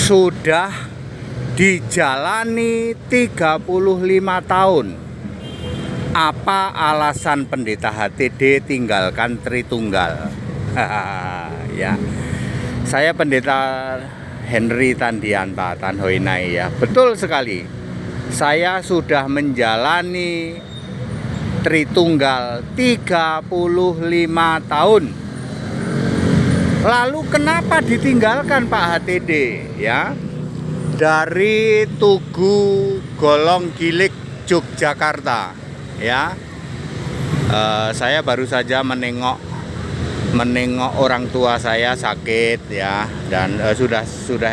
sudah dijalani 35 tahun. Apa alasan pendeta HTD tinggalkan Tritunggal? Ya, saya pendeta Henry Tandianta Tanhoinai ya. Betul sekali. Saya sudah menjalani Tritunggal 35 tahun. Lalu kenapa ditinggalkan Pak HTD ya? Dari Tugu Golong Gilig Yogyakarta ya. Saya baru saja menengok orang tua saya sakit ya, dan sudah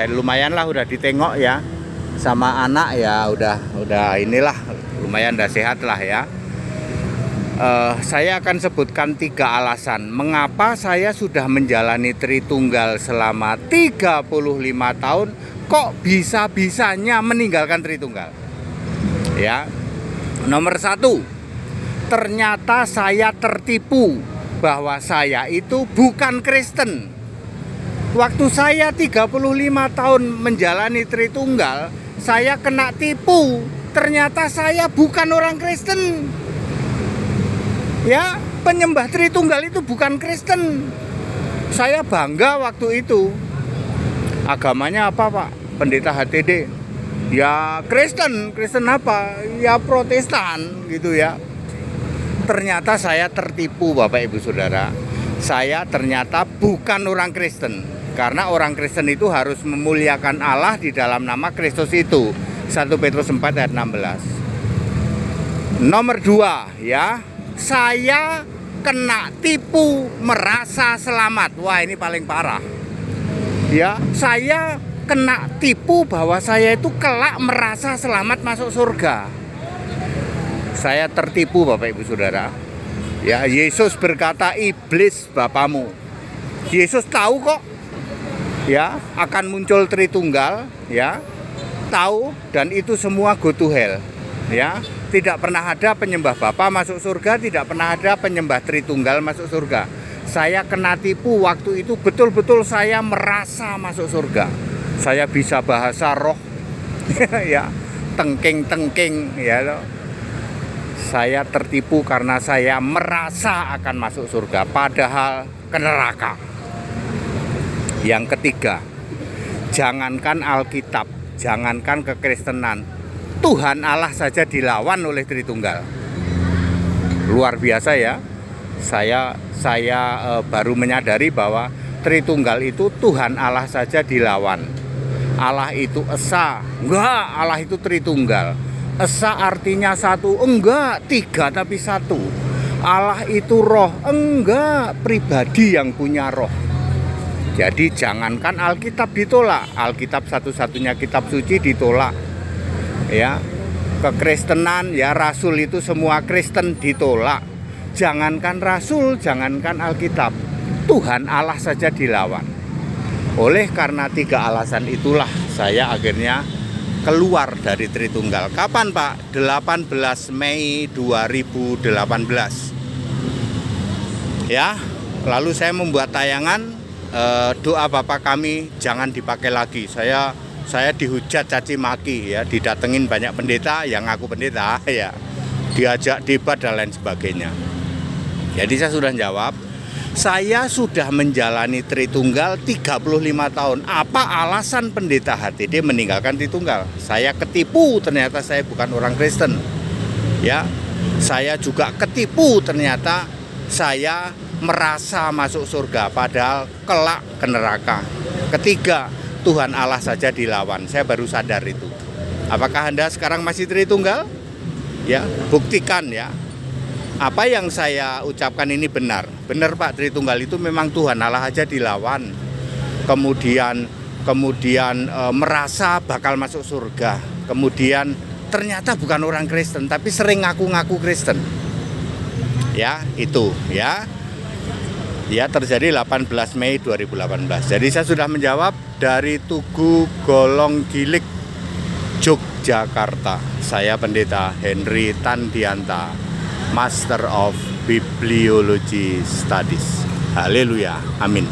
lumayan lah, udah ditengok ya sama anak ya, udah inilah lumayan, udah sehat lah ya. Saya akan sebutkan 3 alasan mengapa saya sudah menjalani Tritunggal selama 35 tahun kok bisa-bisanya meninggalkan Tritunggal. Ya. Nomor 1, ternyata saya tertipu bahwa saya itu bukan Kristen. Waktu saya 35 tahun menjalani Tritunggal, saya kena tipu. Ternyata saya bukan orang Kristen. Ya, penyembah Tritunggal itu bukan Kristen. Saya bangga waktu itu. Agamanya apa, Pak? Pendeta HTD? Ya Kristen. Kristen apa? Ya Protestan gitu ya. Ternyata saya tertipu, Bapak Ibu Saudara. Saya ternyata bukan orang Kristen. Karena orang Kristen itu harus memuliakan Allah di dalam nama Kristus itu. 1 Petrus 4 ayat 16. Nomor 2 ya. Saya kena tipu merasa selamat. Wah, ini paling parah. Ya, saya kena tipu bahwa saya itu kelak merasa selamat masuk surga. Saya tertipu, Bapak Ibu Saudara. Ya, Yesus berkata, iblis bapamu. Yesus tahu kok ya akan muncul Tritunggal ya. Tahu, dan itu semua go to hell. Ya, tidak pernah ada penyembah Bapa masuk surga, tidak pernah ada penyembah Tritunggal masuk surga. Saya kena tipu waktu itu, betul-betul saya merasa masuk surga. Saya bisa bahasa roh, ya, tengking-tengking, ya loh. Saya tertipu karena saya merasa akan masuk surga, padahal ke neraka. Yang ketiga, jangankan Alkitab, jangankan kekristenan, Tuhan Allah saja dilawan oleh Tritunggal. Luar biasa ya. Saya baru menyadari bahwa Tritunggal itu Tuhan Allah saja dilawan. Allah itu Esa, enggak, Allah itu Tritunggal. Esa artinya satu, enggak, 3 tapi 1. Allah itu roh, enggak, pribadi yang punya roh. Jadi jangankan Alkitab ditolak, Alkitab satu-satunya kitab suci ditolak. Ya, kekristenan ya, rasul itu semua Kristen ditolak. Jangankan rasul, jangankan Alkitab, Tuhan Allah saja dilawan. Oleh karena 3 alasan itulah saya akhirnya keluar dari Tritunggal. Kapan, Pak? 18 Mei 2018. Ya, lalu saya membuat tayangan doa Bapak kami jangan dipakai lagi. Saya dihujat caci maki ya, didatengin banyak pendeta yang ngaku pendeta ya, diajak debat dan lain sebagainya. Jadi saya sudah jawab, saya sudah menjalani Tritunggal 35 tahun. Apa alasan pendeta HTD meninggalkan Tritunggal? Saya ketipu, ternyata saya bukan orang Kristen. Ya, saya juga ketipu, ternyata saya merasa masuk surga, padahal kelak ke neraka. Ketiga, Tuhan Allah saja dilawan. Saya baru sadar itu. Apakah Anda sekarang masih Tritunggal? Ya, buktikan ya. Apa yang saya ucapkan ini benar. Benar, Pak, Tritunggal itu memang Tuhan Allah aja dilawan. Kemudian merasa bakal masuk surga. Kemudian ternyata bukan orang Kristen, tapi sering ngaku-ngaku Kristen. Ya, itu ya. Ya, terjadi 18 Mei 2018. Jadi saya sudah menjawab dari Tugu Golong Gilig Yogyakarta. Saya pendeta Henry Tandianta, Master of Bibliology Studies. Haleluya. Amin.